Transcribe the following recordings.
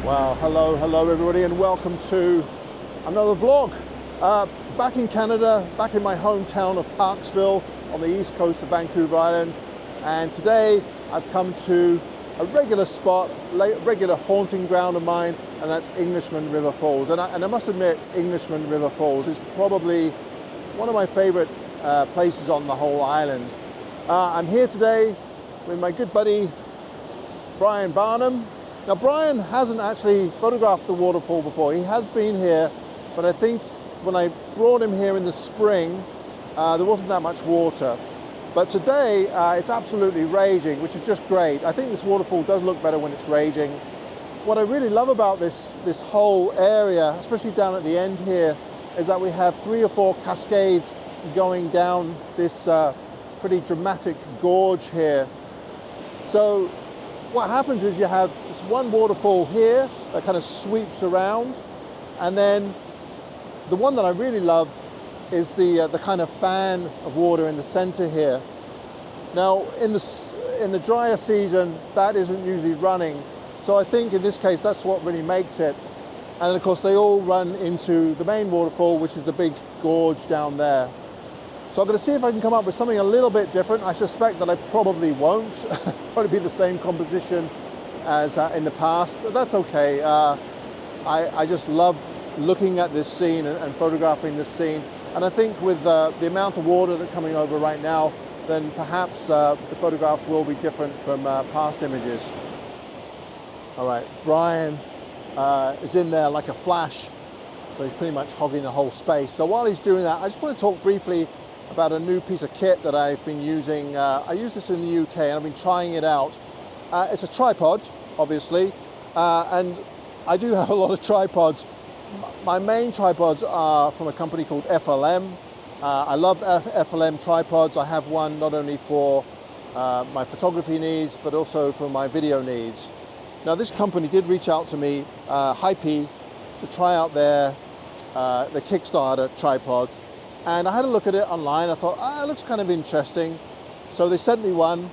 Well, hello everybody, and welcome to another vlog. Back in Canada, back in my hometown of Parksville on the east coast of Vancouver Island, and today I've come to a regular spot, regular haunting ground of mine, and that's Englishman River Falls. And I must admit, Englishman River Falls is probably one of my favorite places on the whole island. I'm here today with my good buddy Barnham. Now, Brian hasn't actually photographed the waterfall before. He has been here, but I think when I brought him here in the spring, there wasn't that much water. But today, it's absolutely raging, which is just great. I think this waterfall does look better when it's raging. What I really love about this whole area, especially down at the end here, is that we have 3 or 4 cascades going down this pretty dramatic gorge here. So what happens is you have this one waterfall here that kind of sweeps around, and then the one that I really love is the kind of fan of water in the center here. Now in the drier season that isn't usually running, so I think in this case that's what really makes it. And of course they all run into the main waterfall, which is the big gorge down there. So I'm going to see if I can come up with something a little bit different. I suspect that I probably won't. Probably be the same composition as in the past, but that's okay. I just love looking at this scene and photographing this scene. And I think with the amount of water that's coming over right now, then perhaps the photographs will be different from past images. All right, Brian is in there like a flash, so he's pretty much hogging the whole space. So while he's doing that, I just want to talk briefly about a new piece of kit that I've been using. I use this in the UK and I've been trying it out. It's a tripod, obviously, and I do have a lot of tripods. My main tripods are from a company called FLM. I love FLM tripods. I have one not only for my photography needs, but also for my video needs. Now this company did reach out to me, Heipi, to try out the Kickstarter tripod. And I had a look at it online. I thought, it looks kind of interesting. So they sent me one,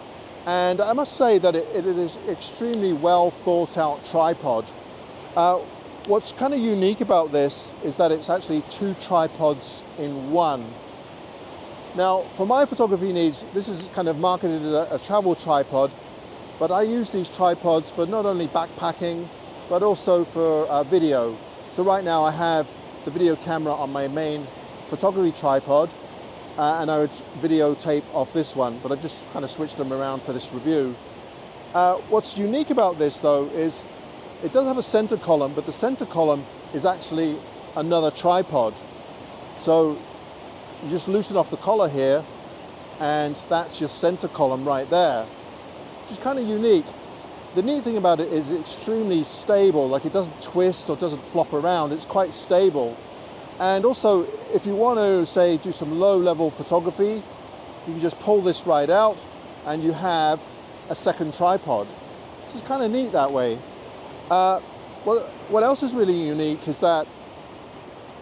and I must say that it is extremely well thought out tripod. What's kind of unique about this is that it's actually 2 tripods in one. Now, for my photography needs, this is kind of marketed as a travel tripod, but I use these tripods for not only backpacking, but also for video. So right now I have the video camera on my main photography tripod, and I would videotape off this one, but I've just kind of switched them around for this review. What's unique about this though is it does have a center column, but the center column is actually another tripod. So you just loosen off the collar here, and that's your center column right there, which is kind of unique. The neat thing about it is it's extremely stable, like it doesn't twist or doesn't flop around, it's quite stable. And also, if you want to, say, do some low-level photography, you can just pull this right out and you have a second tripod. This is kind of neat that way. Well, what else is really unique is that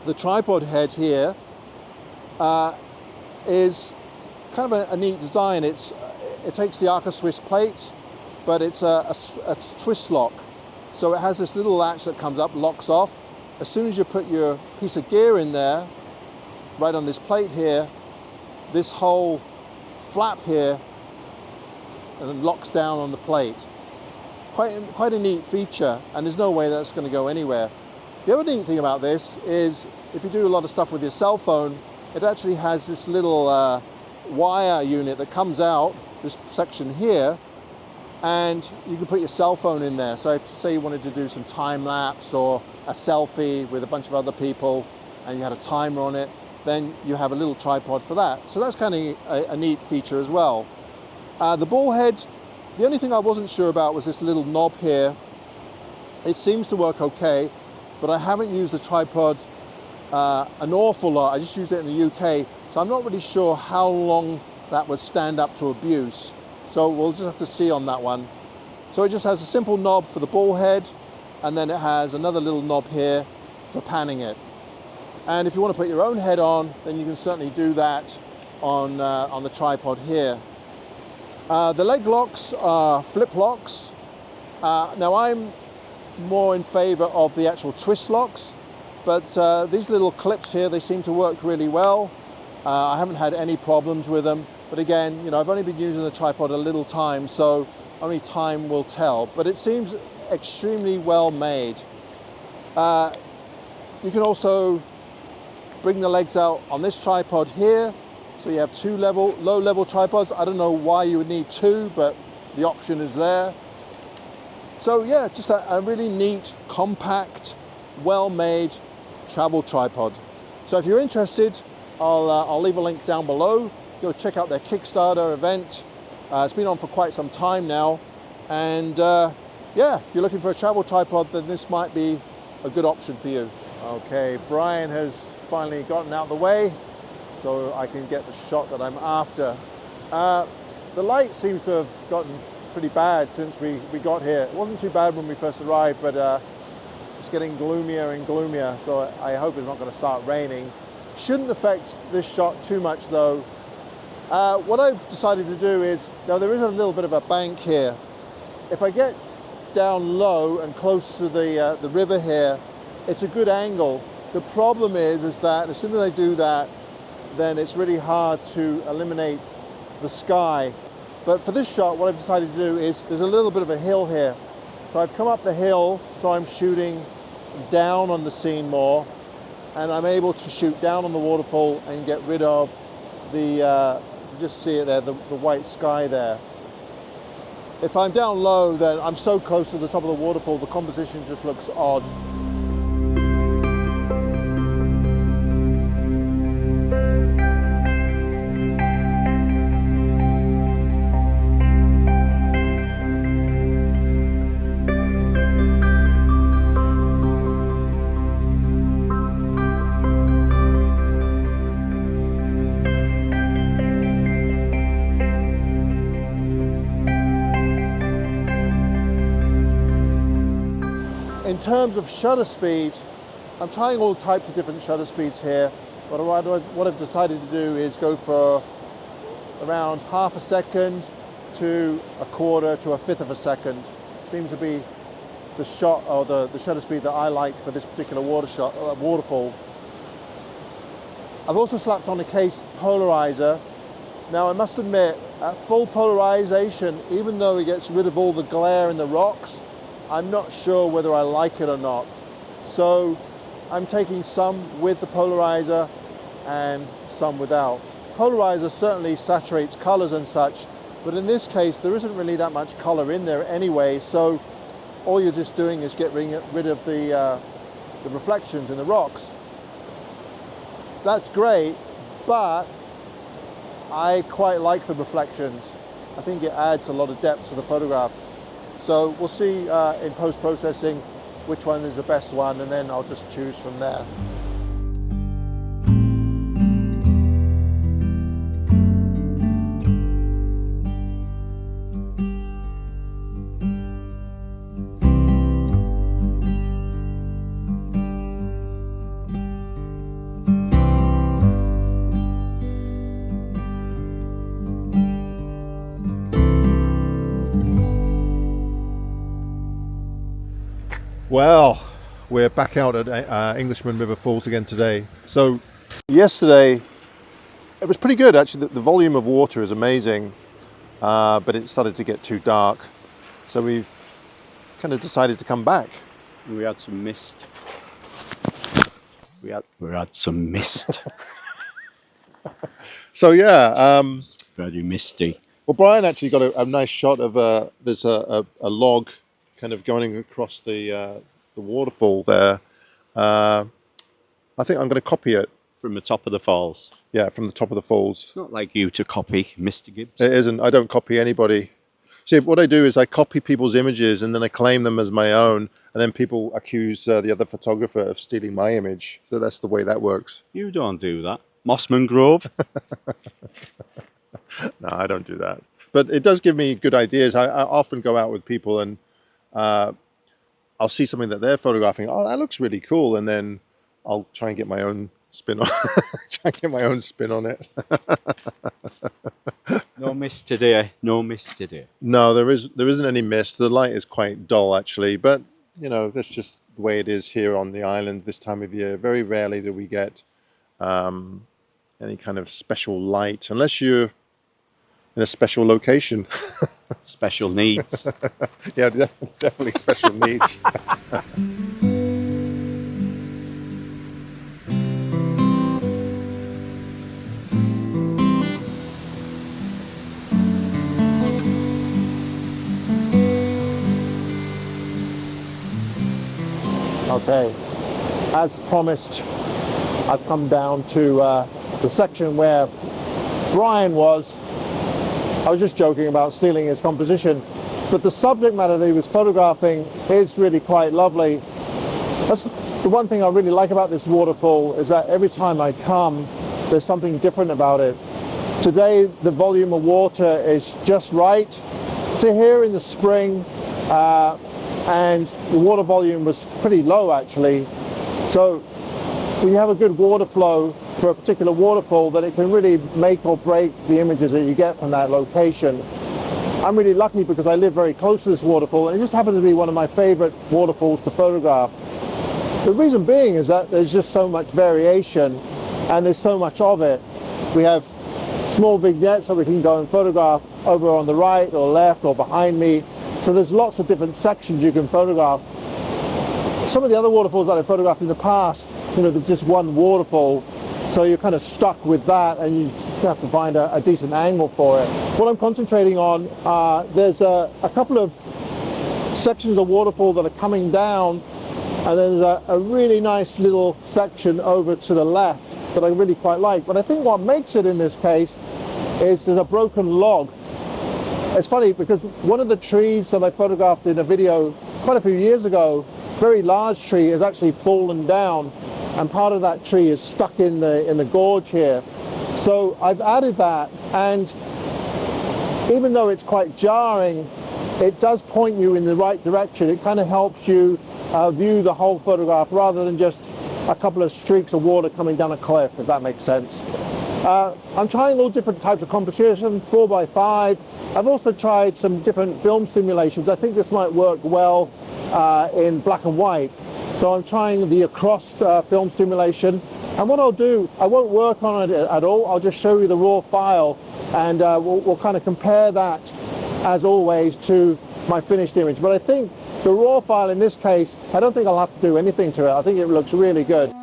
the tripod head here is kind of a neat design. It takes the Arca Swiss plates, but it's a twist lock. So it has this little latch that comes up, locks off. As soon as you put your piece of gear in there, right on this plate here, this whole flap here and then locks down on the plate. Quite a neat feature, and there's no way that's going to go anywhere. The other neat thing about this is if you do a lot of stuff with your cell phone, it actually has this little wire unit that comes out, this section here, and you can put your cell phone in there. So if, say, you wanted to do some time lapse or a selfie with a bunch of other people and you had a timer on it, then you have a little tripod for that. So that's kind of a neat feature as well. The ball head, the only thing I wasn't sure about was this little knob here. It seems to work okay, but I haven't used the tripod an awful lot. I just used it in the UK, so I'm not really sure how long that would stand up to abuse. So we'll just have to see on that one. So it just has a simple knob for the ball head, and then it has another little knob here for panning it. And if you want to put your own head on, then you can certainly do that on the tripod here. The leg locks are flip locks. Now I'm more in favor of the actual twist locks, but these little clips here, they seem to work really well. I haven't had any problems with them, but again, you know, I've only been using the tripod a little time, so only time will tell, but it seems extremely well made. You can also bring the legs out on this tripod here, so you have two low level tripods. I don't know why you would need two, but the option is there. So yeah, just a really neat, compact, well-made travel tripod. So if you're interested, I'll leave a link down below. Go check out their Kickstarter event. It's been on for quite some time now, and yeah, if you're looking for a travel tripod, then this might be a good option for you. Okay, Brian has finally gotten out of the way, so I can get the shot that I'm after. The light seems to have gotten pretty bad since we got here. It wasn't too bad when we first arrived, but it's getting gloomier and gloomier, so I hope it's not going to start raining. Shouldn't affect this shot too much though. What I've decided to do is, now there is a little bit of a bank here. If I get down low and close to the river here, it's a good angle. The problem is that as soon as I do that, then it's really hard to eliminate the sky. But for this shot, what I've decided to do is, there's a little bit of a hill here. So I've come up the hill, so I'm shooting down on the scene more, and I'm able to shoot down on the waterfall and get rid of the, just see it there, the white sky there. If I'm down low, then I'm so close to the top of the waterfall, the composition just looks odd. In terms of shutter speed, I'm trying all types of different shutter speeds here, but what I've decided to do is go for around half a second to a quarter to a fifth of a second. Seems to be the shot, or the shutter speed that I like for this particular waterfall. I've also slapped on a case polarizer. Now I must admit, at full polarization, even though it gets rid of all the glare in the rocks, I'm not sure whether I like it or not. So I'm taking some with the polarizer and some without. Polarizer certainly saturates colors and such, but in this case there isn't really that much color in there anyway, so all you're just doing is getting rid of the reflections in the rocks. That's great, but I quite like the reflections. I think it adds a lot of depth to the photograph. So we'll see in post-processing which one is the best one, and then I'll just choose from there. Well, we're back out at Englishman River Falls again today. So yesterday, it was pretty good actually. The volume of water is amazing, but it started to get too dark. So we've kind of decided to come back. We had some mist. We had some mist. So yeah. Very misty. Well, Brian actually got a nice shot of there's a log kind of going across the waterfall there. I think I'm going to copy it. From the top of the falls. Yeah, from the top of the falls. It's not like you to copy, Mr. Gibbs. It isn't. I don't copy anybody. See, what I do is I copy people's images and then I claim them as my own, and then people accuse the other photographer of stealing my image. So that's the way that works. You don't do that. Mossman Grove. No, I don't do that. But it does give me good ideas. I often go out with people and I'll see something that they're photographing. Oh, that looks really cool, and then I'll try and get my own spin on. It. No mist today. No mist today. No, there isn't any mist. The light is quite dull actually, but you know, that's just the way it is here on the island this time of year. Very rarely do we get any kind of special light, unless you're in a special location. Special needs. Yeah, definitely special needs. Okay, as promised, I've come down to the section where Brian was. I was just joking about stealing his composition, but the subject matter that he was photographing is really quite lovely. That's the one thing I really like about this waterfall, is that every time I come, there's something different about it. Today, the volume of water is just right. So here in the spring, and the water volume was pretty low actually. So when you have a good water flow for a particular waterfall, then it can really make or break the images that you get from that location. I'm really lucky because I live very close to this waterfall, and it just happens to be one of my favorite waterfalls to photograph. The reason being is that there's just so much variation and there's so much of it. We have small vignettes that we can go and photograph over on the right or left or behind me. So there's lots of different sections you can photograph. Some of the other waterfalls that I photographed in the past, you know, there's just one waterfall, so you're kind of stuck with that and you have to find a decent angle for it. What I'm concentrating on, there's a couple of sections of waterfall that are coming down, and there's a really nice little section over to the left that I really quite like. But I think what makes it in this case is there's a broken log. It's funny because one of the trees that I photographed in a video quite a few years ago, very large tree, has actually fallen down, and part of that tree is stuck in the gorge here. So I've added that, and even though it's quite jarring, it does point you in the right direction. It kind of helps you view the whole photograph rather than just a couple of streaks of water coming down a cliff, if that makes sense. I'm trying all different types of composition, 4x5. I've also tried some different film simulations. I think this might work well in black and white. So I'm trying the across film simulation. And what I'll do, I won't work on it at all. I'll just show you the raw file, and we'll kind of compare that, as always, to my finished image. But I think the raw file in this case, I don't think I'll have to do anything to it. I think it looks really good.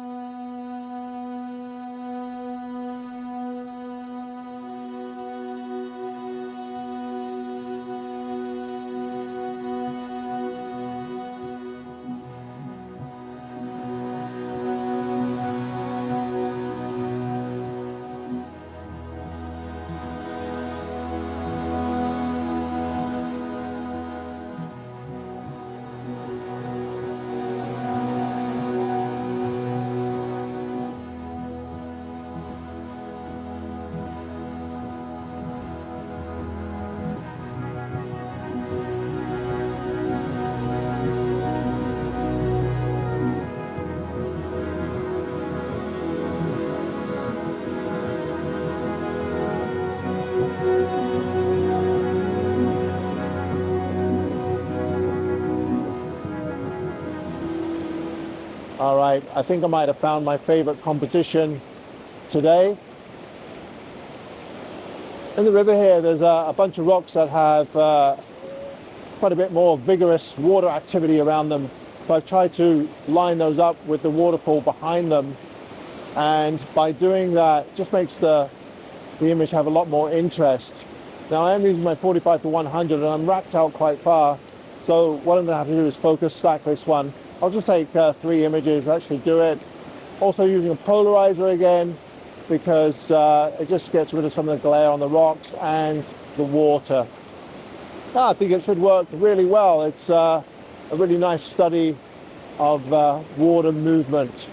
All right, I think I might have found my favorite composition today. In the river here, there's a bunch of rocks that have quite a bit more vigorous water activity around them. So I've tried to line those up with the waterfall behind them. And by doing that, it just makes the image have a lot more interest. Now I am using my 45-100 and I'm racked out quite far. So what I'm gonna have to do is focus stack this one. I'll just take 3 images, actually do it. Also using a polarizer again, because it just gets rid of some of the glare on the rocks and the water. I think it should work really well. It's a really nice study of water movement.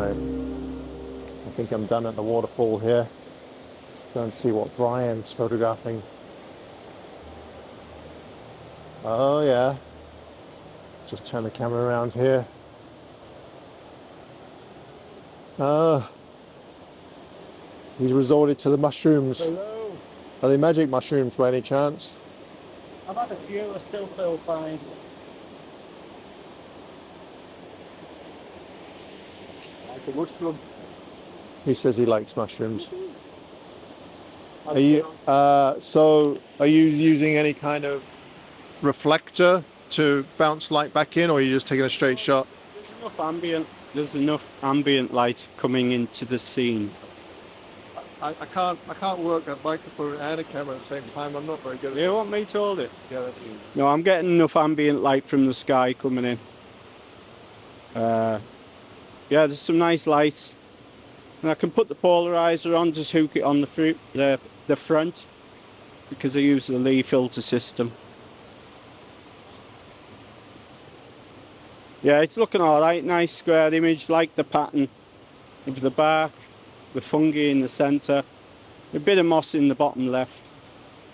Right. I think I'm done at the waterfall here. Go and see what Brian's photographing. Oh yeah. Just turn the camera around here. He's resorted to the mushrooms. Hello. Are they magic mushrooms by any chance? I've had a few, I still feel fine. Like a mushroom. He says he likes mushrooms. Are you so are you using any kind of reflector to bounce light back in, or are you just taking a straight shot? There's enough ambient light coming into the scene. I can't work a microphone and a camera at the same time. I'm not very good at it. You want me to hold it? Yeah, that's easy. No, I'm getting enough ambient light from the sky coming in. Yeah, there's some nice light. And I can put the polarizer on, just hook it on the front, because I use the Lee filter system. Yeah, it's looking alright, nice square image, like the pattern of the bark, the fungi in the centre, a bit of moss in the bottom left.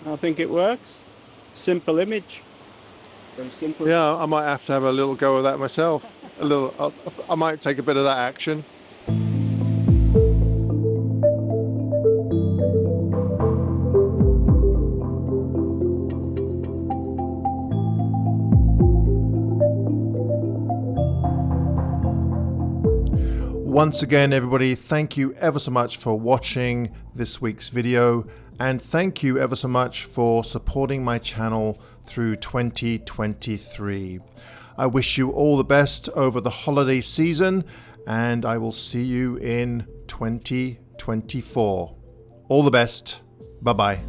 I think it works. Simple image. Very simple. Yeah, I might have to have a little go of that myself. I might take a bit of that action. Once again, everybody, thank you ever so much for watching this week's video, and thank you ever so much for supporting my channel through 2023. I wish you all the best over the holiday season, and I will see you in 2024. All the best. Bye-bye.